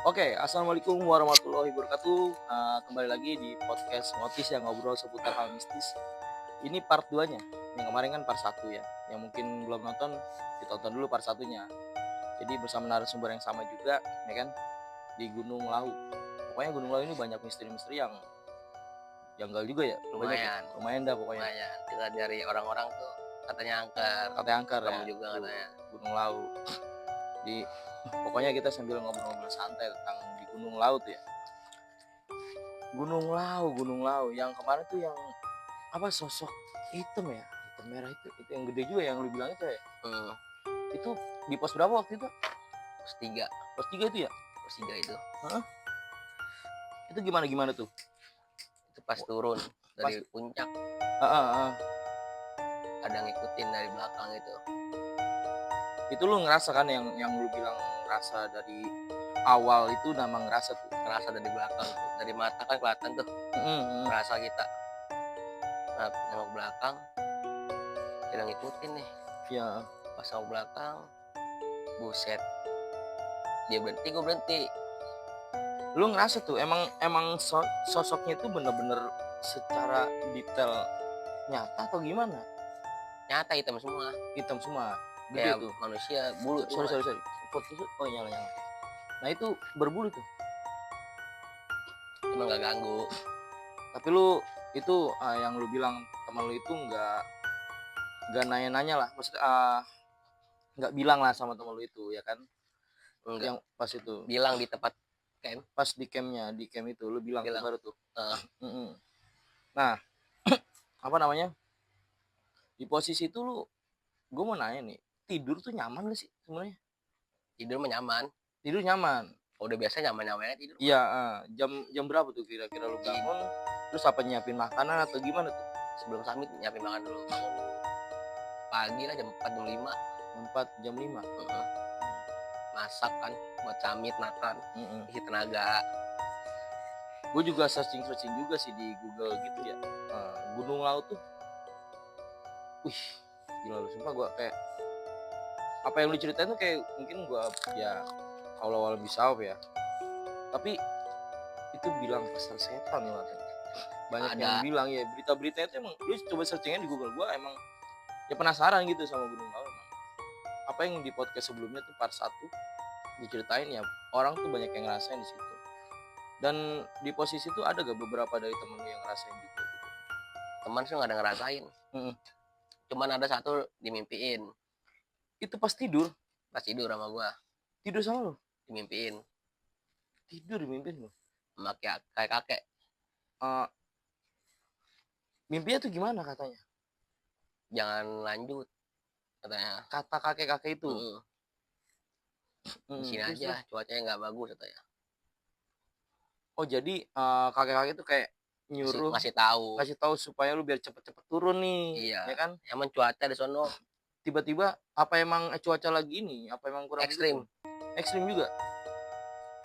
Oke, assalamualaikum warahmatullahi wabarakatuh. Kembali lagi di podcast Ngotis yang ngobrol seputar hal mistis. Ini part 2-nya. Yang kemarin kan part 1 ya. Yang mungkin belum nonton, ditonton dulu part 1-nya. Jadi bersama narasumber yang sama juga, ya kan? Di Gunung Lau. Pokoknya Gunung Lau ini banyak misteri-misteri yang janggal juga ya. Banyak ya. Lumayan, Lumayan dah pokoknya. lumayan. Kita dari orang-orang tuh katanya angker. Katanya angker Serem ya. juga katanya. Gunung Lau. Di pokoknya kita sambil ngobrol-ngobrol santai tentang di Gunung Lau tuh ya. Gunung Lau yang kemarin tuh yang apa sosok hitam ya, hitam merah itu yang gede juga yang lu bilang itu ya. Itu di pos berapa waktu itu? Pos 3. Pos 3 itu ya? Pos 3 itu. Heeh. Itu gimana tuh? Itu pas turun dari puncak. Heeh. Ada ngikutin dari belakang itu. Itu lu ngerasa kan yang lu bilang ngerasa dari awal itu nama ngerasa tuh. Ngerasa dari belakang tuh. Dari mata kan kelihatan tuh. Ngerasa kita. Nah, nengok belakang. Kita ngikutin nih. Ya. Pas nengok belakang. Buset. Dia berhenti, gue berhenti. Lu ngerasa tuh emang sosoknya itu bener-bener secara detail nyata atau gimana? Nyata hitam semua. Hitam semua. Gede Kayak tuh. manusia bulu. Sorry. Foto tuh oh nyala. Nah itu berbulu tuh. Cuma nggak ganggu. Tapi lu itu yang lu bilang teman lu itu nggak nanya-nanya lah, maksudnya nggak bilang lah sama teman lu itu ya kan? Enggak. Yang pas itu Bilang di tempat camp. pas di camp itu lu bilang. Baru tuh. Nah apa namanya di posisi itu lu, gue mau nanya nih, tidur tuh nyaman gak sih sebenarnya? Tidur nyaman. Tidur nyaman. Udah biasa nyaman-nyamannya tidur. Iya. Jam berapa tuh kira-kira lu bangun? Terus apa nyiapin makanan atau gimana tuh? Sebelum summit nyiapin makan dulu. Bangun pagi lah jam 4 jam 5. 4 jam 5. Masak kan buat summit makan. Isi tenaga. Gue juga searching juga sih di Google gitu ya. Gunung Lau tuh, wih gila lu, sumpah gue kayak apa yang lu ceritain tuh kayak mungkin gue ya awal-awal bisa ya, tapi itu bilang pasar setan nih katanya. Banyak Ada. yang bilang ya, berita-beritanya itu emang lu coba searchingnya di Google. Gue emang ya penasaran gitu sama Gunung Lau. Emang apa yang di podcast sebelumnya tuh part 1 diceritain ya, orang tuh banyak yang ngerasain di situ. Dan di posisi itu ada gak beberapa dari temen lu yang ngerasain juga gitu? Teman sih gak ada ngerasain. Cuman ada satu dimimpiin. Itu pas tidur? Pas tidur sama gua. Tidur sama lu? Dimimpiin. Tidur dimimpiin lu? Sama kayak kakek. Mimpinya tuh gimana katanya? Jangan lanjut katanya. Kata kakek-kakek itu? Di sini aja cuacanya gak bagus katanya. Oh jadi kakek-kakek itu kayak nyuruh ngasih tahu supaya lu biar cepet-cepet turun nih. Iya. Ya kan? Emang cuaca di sono tiba-tiba apa emang cuaca lagi ini? Apa emang kurang ekstrim? Ekstrim juga.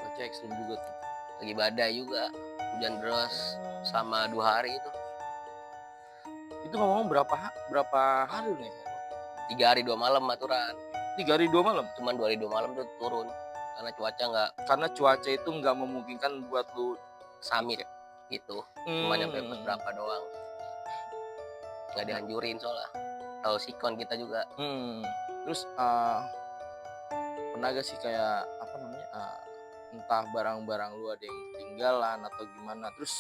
Cuaca ekstrim juga tuh. Lagi badai juga. Hujan deras selama 2 hari itu. Itu ngomong berapa hari nih? 3 hari 2 malam aturan. 3 hari 2 malam? Cuman 2 hari 2 malam tuh turun. Karena cuaca itu nggak memungkinkan buat lu summit gitu. Cuma nyampe pos berapa doang. Nggak dianjurin soalnya. Tahu sikon kita juga. Terus pernah gak sih kayak apa namanya entah barang-barang lu ada yang ketinggalan atau gimana, terus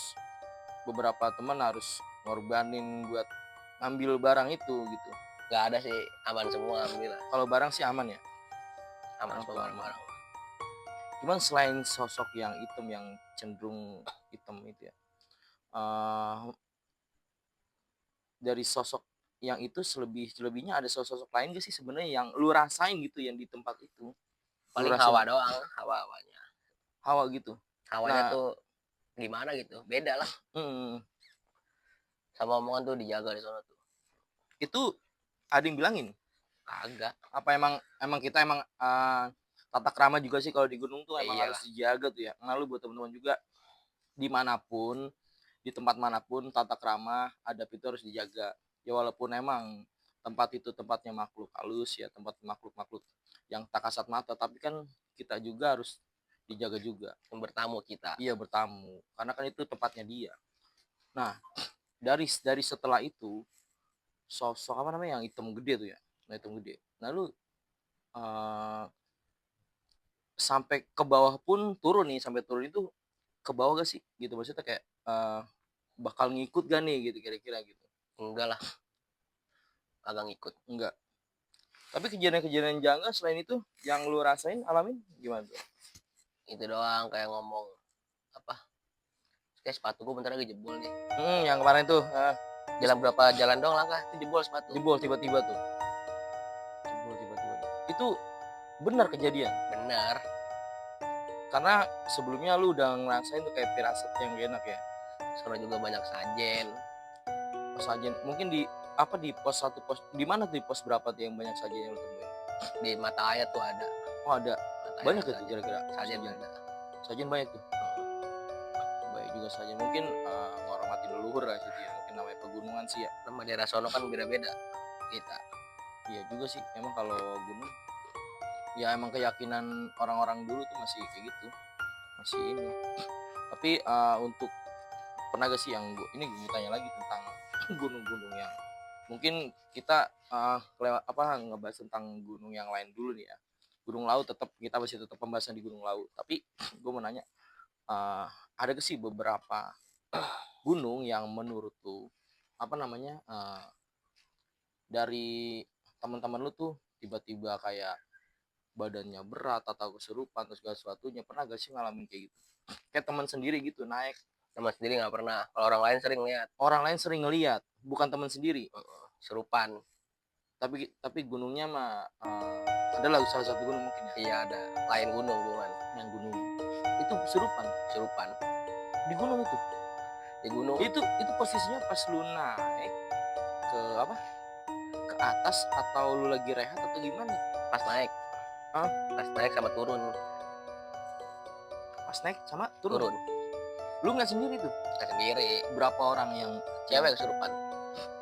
beberapa teman harus ngorbanin buat ngambil barang itu gitu? Nggak ada sih, aman semua alhamdulillah. Kalau barang sih aman ya? Aman semua barang. Cuman selain sosok yang hitam, yang cenderung hitam itu ya, dari sosok yang itu selebihnya ada sosok lain gak sih sebenarnya yang lu rasain gitu yang di tempat itu? Paling hawa doang, hawanya. Hawa gitu. Hawanya tuh gimana gitu, beda lah. Sama omongan tuh dijaga di sana tuh. Itu ada yang bilangin? Kagak. Apa emang kita tata krama juga sih kalau di gunung tuh emang harus dijaga tuh ya. Lalu buat teman-teman juga dimanapun, di tempat manapun, tata krama adab itu harus dijaga. Ya walaupun emang tempat itu tempatnya makhluk halus ya, tempat makhluk yang tak kasat mata, tapi kan kita juga harus dijaga juga. Yang bertamu kita. Iya, bertamu. Karena kan itu tempatnya dia. Nah, dari setelah itu sosok apa namanya yang hitam gede tuh ya. Nah, hitam gede. Nah, lu sampai ke bawah pun turun nih, sampai turun itu ke bawah gak sih? Gitu maksudnya kayak bakal ngikut gak nih gitu kira-kira gitu. Enggak lah. Kagak ngikut. Enggak. Tapi kejadian-kejadian janggal selain itu yang lu rasain, alamin gimana tuh? Itu doang kayak ngomong apa? Kayak sepatu gue bentar lagi jebol nih. Yang kemarin tuh Jalan berapa jalan dong langkah itu jebol sepatu. jebol tiba-tiba tuh. Jebol tiba-tiba. Itu benar kejadian. Benar. Karena sebelumnya lu udah ngerasain tuh kayak firasat yang gak enak ya. Soalnya juga banyak sajen. Sajen mungkin di apa di pos satu pos di mana tuh di pos berapa tuh yang banyak sajen yang lu temuin? Di mata air tuh ada. Oh ada. Mata Banyak air tuh kira-kira sajen ada. Sajen banyak tuh. Baik juga sajen mungkin menghormati leluhur lah situ ya, mungkin namanya pegunungan sih ya. Nama daerah sono kan beda-beda kita. Iya juga sih, emang kalau gunung ya emang keyakinan orang-orang dulu tuh masih kayak gitu, masih ini. Tapi untuk pernah gak sih yang ini gue tanya lagi tentang gunung-gunung yang mungkin kita kelewat apa ngebahas tentang gunung yang lain dulu nih ya. Gunung Lawu tetap kita masih tetap pembahasan di Gunung Lawu, tapi gue mau nanya ada gak sih beberapa gunung yang menurut tuh apa namanya dari teman-teman lu tuh tiba-tiba kayak badannya berat atau kesurupan atau segala sesuatunya, pernah gak sih ngalamin kayak gitu? Kayak teman sendiri gitu naik. Teman sendiri nggak pernah. Kalau orang lain sering lihat. Orang lain sering ngeliat, bukan teman sendiri. Serupan. Tapi gunungnya mah adalah salah satu gunung mungkin ya. Iya ada. Lain gunung cuman. Yang gunung itu serupan di gunung itu. Di gunung. Itu posisinya pas lu naik ke apa? Ke atas atau lu lagi rehat atau gimana? Pas naik. Pas naik sama turun. Pas naik sama turun. Lu nggak sendiri tuh? Nggak sendiri. Berapa orang yang cewek kesurupan?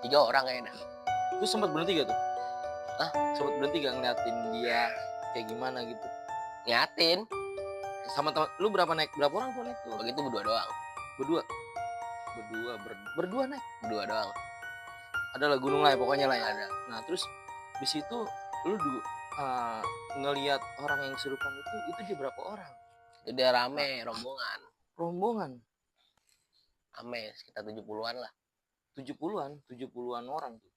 3 orang kayaknya. Lu sempat berhenti gak tuh? Hah? Sempat berhenti gak ngeliatin dia kayak gimana gitu? Nyatin. Sama teman lu berapa orang tuh naik tuh? Begitu berdua doang. Berdua naik? Berdua doang. Adalah gunung lah ya pokoknya lah ya. Ada. Nah terus di situ lu ngelihat orang yang kesurupan itu dia berapa orang? Itu dia rame, rombongan. Rame, sekitar 70-an lah. 70-an orang tuh.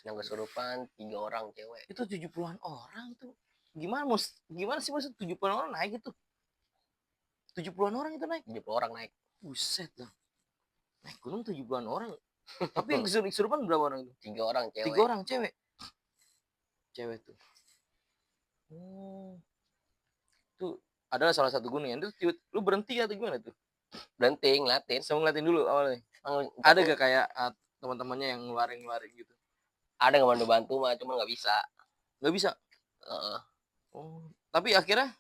Yang kesurupan 3 orang cewek. Itu 70-an orang tuh. Gimana sih maksud 70-an orang naik itu? 70-an orang itu naik? 70 orang naik. Buset lah. Naik gunung 70-an orang. Tapi yang kesurupan berapa orang itu? 3 orang cewek. 3 orang cewek. Cewek tuh. Tuh adalah salah satu gunung yang itu lu berhenti atau gimana tuh? Berhenti ngeliatin. Sama ngeliatin dulu awalnya. Ada gak kayak teman-temannya yang ngeluarin gitu? Ada nggak bantu mah, cuma nggak bisa. Nggak bisa. Tapi akhirnya,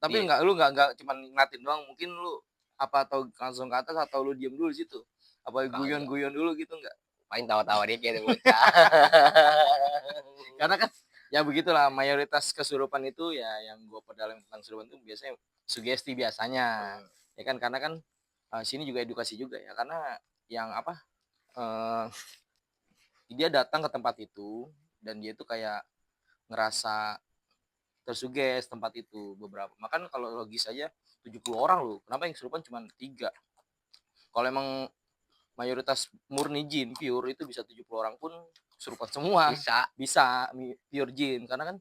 Iya. lu nggak cuma ngeliatin doang, mungkin lu apa atau langsung ke atas atau lu diem dulu di situ? Apa guyon-guyon dulu gitu nggak? Paling tawa-tawa dikit bocah. Karena kan ya begitulah mayoritas kesurupan itu ya yang gue perdalam tentang kesurupan itu biasanya sugesti biasanya. Ya kan karena kan sini juga edukasi juga ya, karena yang apa dia datang ke tempat itu dan dia itu kayak ngerasa tersuges tempat itu beberapa. Makan kalau logis aja 70 orang loh, kenapa yang kesurupan cuma 3? Kalau emang mayoritas murni jin pure itu bisa 70 orang pun kesurupan semua. Bisa pure jin, karena kan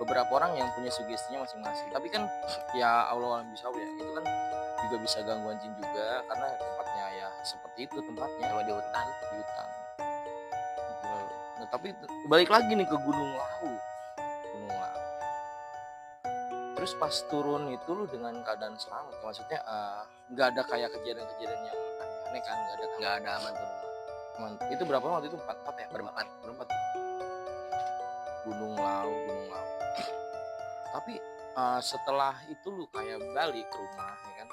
beberapa orang yang punya sugestinya masing-masing. Tapi kan ya Allah alam bisa ya, itu kan juga bisa gangguan jin juga karena tempatnya ya seperti itu tempatnya, sama di hutan. Nah, tapi balik lagi nih ke Gunung Lawu. Terus pas turun itu lu dengan keadaan selamat, maksudnya nggak ada kayak kejadian-kejadian yang aneh kan? Nggak ada aman turun. Itu berapa waktu itu? 4 ya? Berempat. Gunung Lawu. Tapi setelah itu lu kayak balik ke rumah ya kan,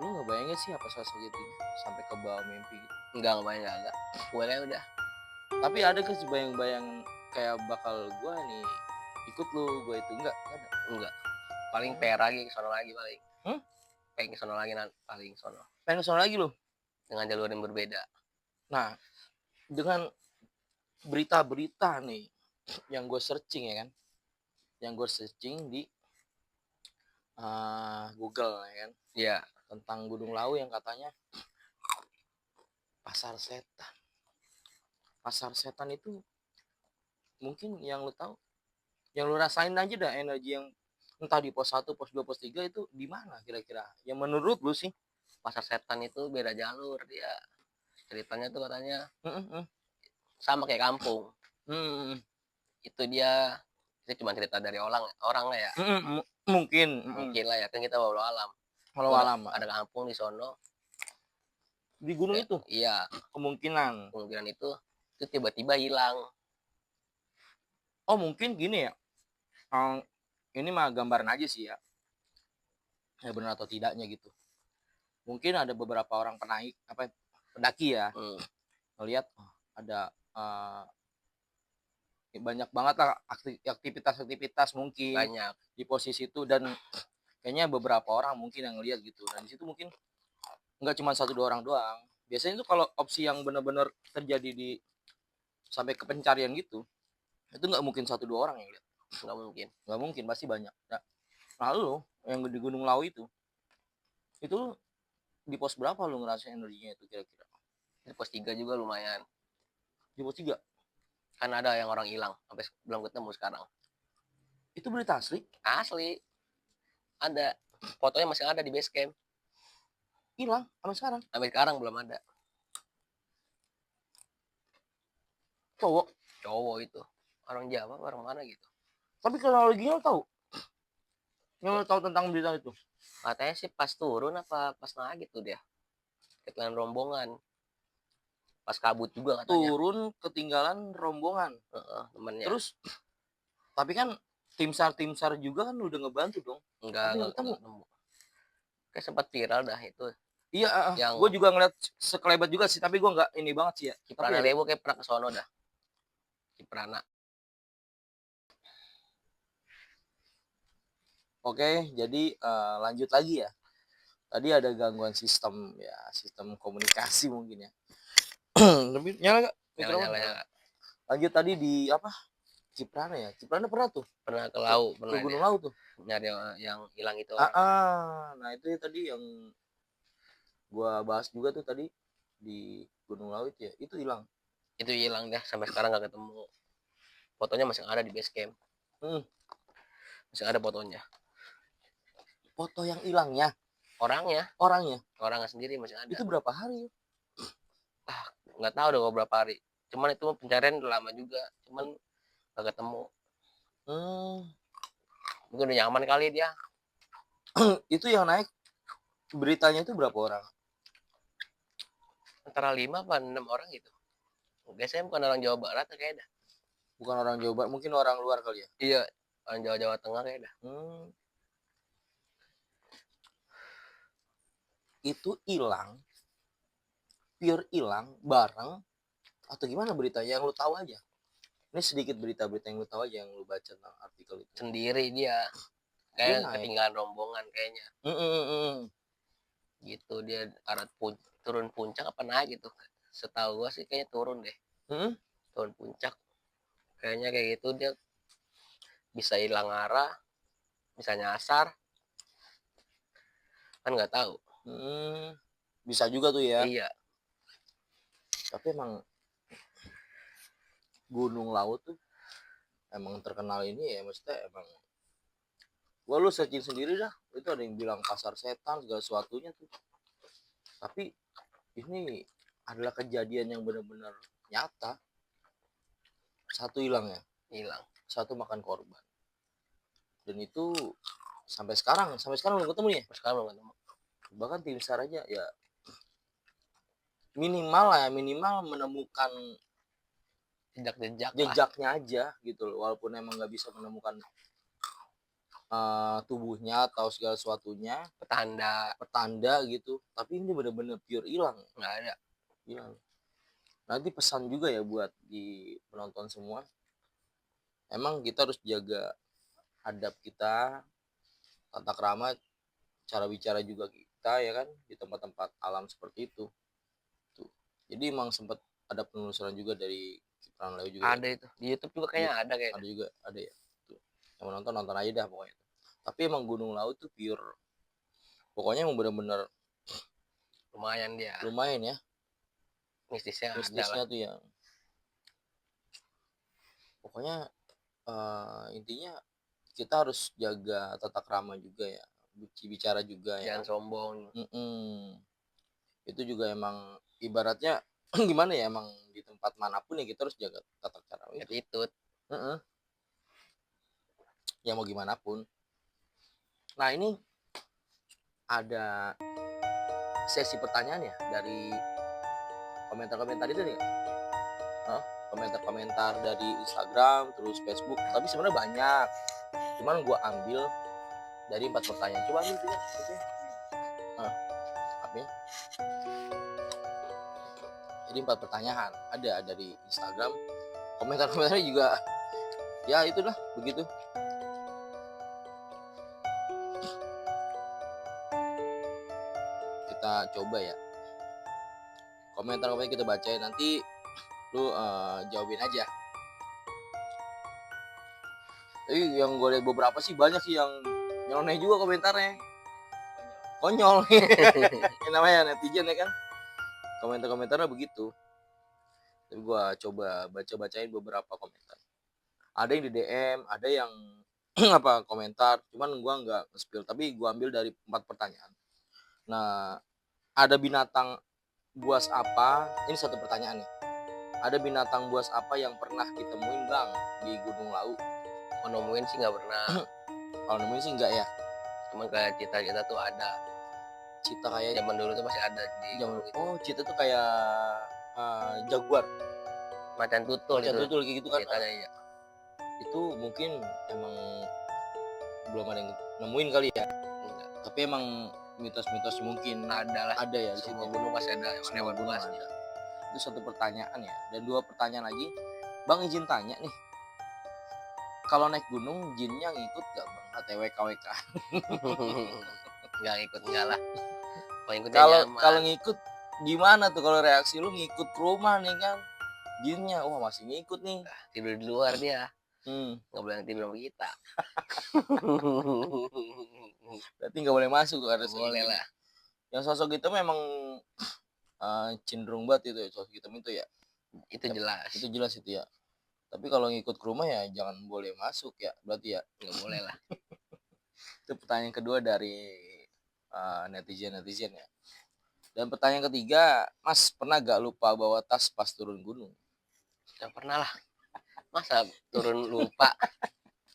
lu nggak bayangin sih apa sosok gitu sampai ke bawah mimpi gitu? Enggak gue udah. Tapi ada ke bayang-bayang kayak bakal gue nih ikut lu, gue itu enggak ada. paling PR lagi sono lagi paling. Hmm? Pengen sono lagi paling sono. Pengen kesana lagi loh. Dengan jalur yang berbeda. Nah, dengan berita-berita nih yang gue searching ya kan, yang gue searching di Google ya kan, Iya. tentang Gunung Lawu yang katanya pasar setan. Pasar setan itu mungkin yang lu tahu, yang lu rasain aja dah energi yang entah di pos 1, pos 2, pos 3 itu di mana kira-kira? Yang menurut lu sih? Pasar setan itu beda jalur dia. Ceritanya tuh katanya Heeh. sama kayak kampung. Hmm. Itu dia itu cuma cerita dari orang lah ya. Mungkin. Mungkin lah ya, kan kita walau alam. Walau Itu alam ada kampung di sono. di gunung itu Iya, kemungkinan itu tiba-tiba hilang. oh mungkin gini ya, ini mah gambaran aja sih ya benar atau tidaknya gitu. Mungkin ada beberapa orang pendaki ya melihat ada banyak banget lah aktivitas mungkin Banyak. di posisi itu, dan kayaknya beberapa orang mungkin yang ngelihat gitu, dan di situ mungkin nggak cuma 1-2 orang doang. Biasanya itu kalau opsi yang benar-benar terjadi di sampai ke pencarian gitu, itu nggak mungkin 1-2 orang yang lihat. Nggak mungkin, pasti banyak. Nah, lalu yang di Gunung Lawu itu di pos berapa lu ngerasain energinya itu kira-kira? Di pos 3 juga lumayan. Di pos 3? Kan ada yang orang hilang sampai belum ketemu sekarang. Itu berita asli? Asli. Ada. Fotonya masih ada di base camp. Hilang sampai sekarang? Sampai sekarang belum ada. Cowok itu. Orang Jawa, orang mana gitu. Tapi kronologinya lo tahu? Yang lo tahu tentang berita itu? Katanya sih pas turun apa pas naik tuh dia. Ketinggalan rombongan. Pas kabut juga katanya. Turun ketinggalan rombongan. Temennya. Terus tapi kan tim SAR juga kan udah ngebantu dong. Enggak ketemu. Kayak sempat viral dah itu. Iya, gue juga ngeliat sekelebat juga sih, tapi gue nggak ini banget sih ya. Kiprana Lewo kayak pernah ke sono dah. Kiprana. Oke, jadi lanjut lagi ya. Tadi ada gangguan sistem komunikasi mungkin ya. Lebih nyala gak? Nyala. Lanjut tadi di apa? Ciprana ya. Ciprana pernah tuh. Pernah ke Lawu, ke Gunung Lawu tuh. Nyari yang hilang itu. Nah itu ya tadi yang gua bahas juga tuh tadi di Gunung Lawu itu ya. Itu hilang. Itu hilang dah, sampai sekarang gak ketemu. Fotonya masih ada di base camp. Masih ada fotonya. Foto yang hilangnya? Orangnya sendiri masih ada. Itu berapa hari? Nggak tahu udah berapa hari. Cuman itu pencarian udah lama juga. Cuman nggak ketemu. Mungkin udah nyaman kali dia. Itu yang naik beritanya itu berapa orang? Antara 5 apa 6 orang gitu. Biasanya bukan orang Jawa Barat kayaknya. Bukan orang Jawa Barat, mungkin orang luar kali ya? Iya, orang Jawa Tengah kayaknya. Itu hilang, pure hilang bareng atau gimana beritanya yang lu tahu aja? Ini sedikit berita-berita yang lu tahu aja, yang lu baca tentang artikel itu. Sendiri dia. Kayak ketinggalan rombongan kayaknya. Gitu dia turun puncak apa naik gitu. Setahu gua sih kayaknya turun deh. Turun puncak. Kayaknya kayak gitu dia bisa hilang arah, bisa nyasar. Kan nggak tahu. Bisa juga tuh ya. Iya. Tapi emang Gunung Lawu tuh emang terkenal ini ya, maksudnya emang gua lu searching sendiri dah, itu ada yang bilang pasar setan segala sesuatunya tuh. Tapi ini adalah kejadian yang benar-benar nyata. Satu hilang, satu makan korban, dan itu sampai sekarang belum ketemu nih. Bahkan tim SAR aja ya minimal menemukan jejaknya aja gitu loh, walaupun emang nggak bisa menemukan tubuhnya atau segala sesuatunya, petanda gitu, tapi ini benar-benar pure hilang, nggak ada, hilang. Nanti pesan juga ya buat di penonton semua, emang kita harus jaga adab kita, tata krama, cara bicara juga kita ya kan di tempat-tempat alam seperti itu tuh. Jadi emang sempat ada penelusuran juga dari Kipran Leo juga Ada itu di YouTube juga ya. kayaknya ada kayaknya. Ada juga, ada ya tuh. Yang mau nonton aja dah pokoknya. Tapi emang Gunung Lawu tuh pure, pokoknya emang bener-bener Lumayan dia. lumayan ya Mistisnya ada lah. mistisnya tuh yang pokoknya intinya kita harus jaga tata krama juga ya, bicara juga ya. Jangan sombong. Itu juga emang ibaratnya gimana ya, emang di tempat manapun ya kita harus jaga tata krama itu. Attitude. Ya mau gimana pun. Nah ini ada sesi pertanyaan ya dari komentar-komentar itu nih. Komentar-komentar dari Instagram terus Facebook, tapi sebenarnya banyak, cuman gue ambil dari 4 pertanyaan. Coba ambil tuh ya, apa? Jadi 4 pertanyaan ada dari Instagram. Komentar-komentarnya juga ya itulah begitu. Kita coba ya, komentar-komentar kita bacain, nanti lu jawabin aja. Tapi yang gue lihat beberapa sih banyak sih yang nyeleneh juga komentarnya, konyol. Namanya netizen ya kan, komentar-komentarnya begitu. Tapi gue coba baca-bacain beberapa komentar. Ada yang di DM, ada yang apa komentar, cuman gue nggak nge-spill, tapi gue ambil dari 4 pertanyaan. Nah, ada binatang buas apa? Ini satu pertanyaan nih. Ada binatang buas apa yang pernah ditemuin bang di Gunung Lawu? Nemuin sih nggak pernah. Kalau nemuin sih enggak ya. Cuman kayak cita-cita tuh ada. Cita kayak zaman dulu tuh masih ada di zaman. Oh, cita tuh kayak jaguar. Macan tutul Macan gitu. tutul kayak gitu kan. Ceritanya ya. Itu mungkin emang belum ada yang nemuin kali ya. Enggak. Tapi emang mitos-mitos mungkin ada lah. Ada ya di Semua situ. gunung pasti ada Semua hewan gunung buas. ada. Itu satu pertanyaan ya. Dan 2 pertanyaan lagi. Bang izin tanya nih. Kalau naik gunung jinnya ngikut gak bang? TWKWK. Nggak ikut enggak lah. Kalau ngikut gimana tuh, kalau reaksi lu ngikut ke rumah nih kan? Jinnya wah masih ngikut nih. Tidur di luar dia. Nggak boleh tidur sama kita. Berarti nggak boleh masuk tuh, ada boleh lah. Yang sosok itu memang cenderung banget itu ya, sosok hitam itu ya. Itu jelas. Itu jelas itu ya. Tapi kalau ngikut ke rumah ya jangan boleh masuk ya, berarti ya. Nggak boleh lah. Itu pertanyaan kedua dari netizen ya. Dan pertanyaan ketiga, Mas pernah gak lupa bawa tas pas turun gunung? Nggak pernah lah. Masa turun lupa?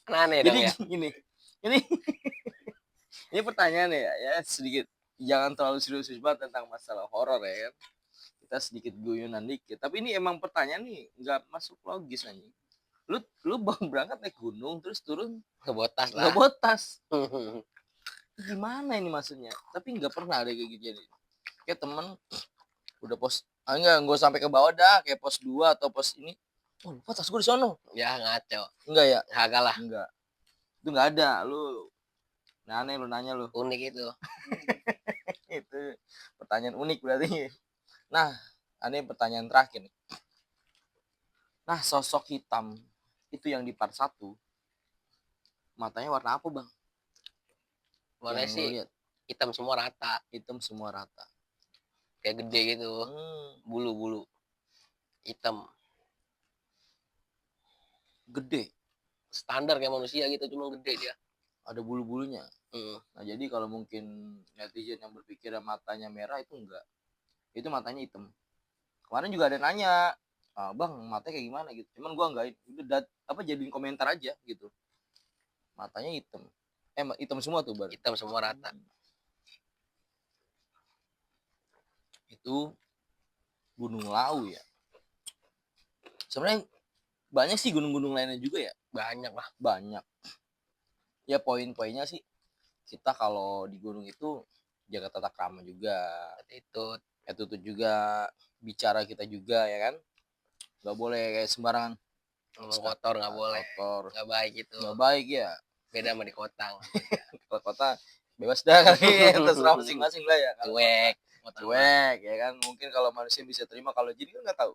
Kan aneh Jadi dong ya. Gini, ini pertanyaan ya sedikit, jangan terlalu serius banget tentang masalah horor ya kan. Kita sedikit guyonan dikit. Tapi ini emang pertanyaan nih nggak masuk logis anjing. Lu bang berangkat naik gunung terus turun Ngebotas lah. Ngebotas. Gimana ini maksudnya? Tapi nggak pernah ada kayak gitu jadi. Kayak temen udah pos enggak sampai ke bawah dah, kayak pos 2 atau pos ini. Oh, lupa tas gue di sono. Ya ngaco. Enggak ya? Kagak lah. Enggak. Itu enggak ada. Lu aneh lu nanya lu. Unik itu. Itu pertanyaan unik berarti. Nah, aneh pertanyaan terakhir nih. Nah, sosok hitam itu yang di part 1 matanya warna apa, Bang? Warnanya sih hitam semua rata. Hitam semua rata. Kayak gede gitu. Bulu-bulu hitam. Gede. Standar kayak manusia gitu, cuma gede dia. Ada bulu-bulunya. Nah, jadi kalau mungkin netizen yang berpikir matanya merah itu enggak. Itu matanya hitam. Kemarin juga ada nanya, Bang, matanya kayak gimana gitu. Cuman gua enggak jadiin komentar aja gitu. Matanya hitam. Hitam semua tuh, Bar. Hitam semua rata. Itu Gunung Lawu ya. Sebenarnya banyak sih gunung-gunung lainnya juga ya. Banyak lah. Banyak. Ya poin-poinnya sih kita kalau di gunung itu jaga tata krama juga. Attitude juga, bicara kita juga ya kan. Gak boleh kayak sembarangan. Ngomong kotor nggak boleh. Kotor. Nggak baik itu. Nggak baik ya. beda sama di kota. Kalau kota bebas dah kali, terserah masing-masing lah ya. Cuek, Cuek ya kan, mungkin kalau manusia bisa terima, kalau jin kan nggak tahu.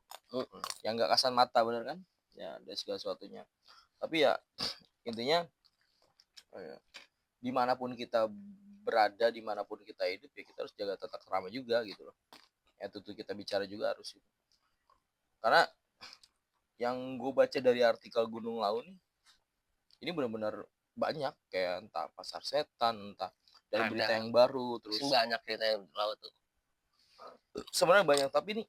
Yang nggak kasat mata, bener kan? Ya ada segala sesuatunya. Tapi ya intinya dimanapun kita berada, dimanapun kita hidup, ya kita harus jaga tata krama juga gitu loh. Ya tutur kita bicara juga harus itu. Karena yang gue baca dari artikel Gunung Lawu nih, ini benar-benar banyak, kayak entah pasar setan, entah dari berita yang baru, terus banyak cerita yang laut tuh. Sebenarnya banyak, tapi nih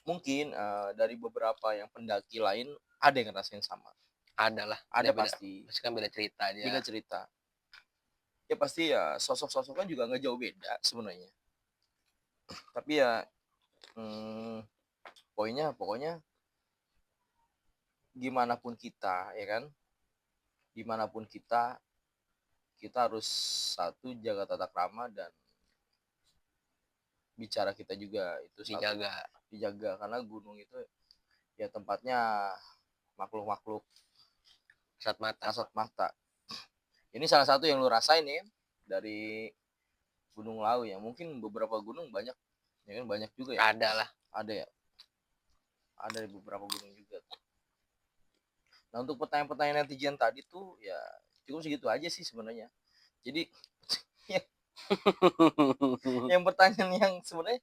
mungkin dari beberapa yang pendaki lain ada yang ngerasain sama. Ada lah, ada pasti kan beda cerita dia. Beda cerita. Ya pasti ya sosok-sosoknya juga nggak jauh beda sebenarnya. Tapi ya pokoknya gimana pun kita, ya kan, dimanapun kita harus satu, jaga tata krama, dan bicara kita juga itu dijaga karena gunung itu ya tempatnya makhluk kasat mata. Ini salah satu yang lu rasain ya dari Gunung Lawu ya. Mungkin beberapa gunung banyak ya kan, banyak juga ya. Ada ya. Ada beberapa gunung juga. Nah, untuk pertanyaan-pertanyaan netizen tadi tuh ya cukup segitu aja sih sebenarnya. Jadi yang pertanyaan yang sebenarnya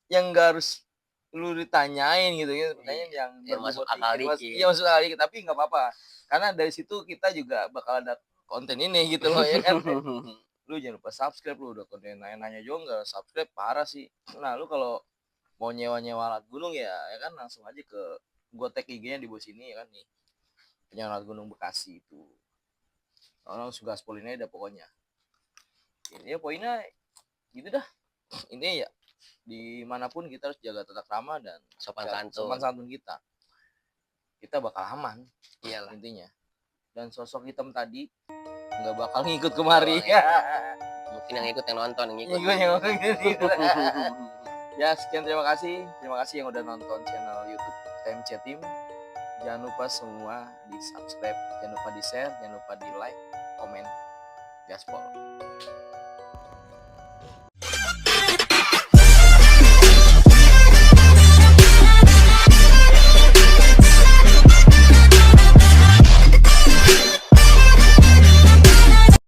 yang nggak harus lu ditanyain gitu ya, pertanyaan yang masuk akal dikit. Iya, masuk akal dikit, tapi nggak apa-apa. Karena dari situ kita juga bakal ada konten ini gitu loh ya kan. Lu jangan lupa subscribe, lu udah konten nanya-nanya juga nggak subscribe, parah sih. Nah, lu kalau mau nyewa alat gunung ya kan langsung aja ke gua tag IG-nya di bawah sini ya kan nih. Penyewa alat gunung Bekasi itu. Langsung gaspolin aja pokoknya. Ya poinnya gitu dah. Ini ya dimanapun kita harus jaga tata krama dan sopan santun kita bakal aman. Iyalah intinya. Dan sosok hitam tadi nggak bakal ngikut kemari. Mungkin yang ikut yang nonton yang ikut. Ya sekian, terima kasih yang udah nonton channel YouTube TMC Team. Jangan lupa semua di subscribe, jangan lupa di share, jangan lupa di like, komen, gaspol.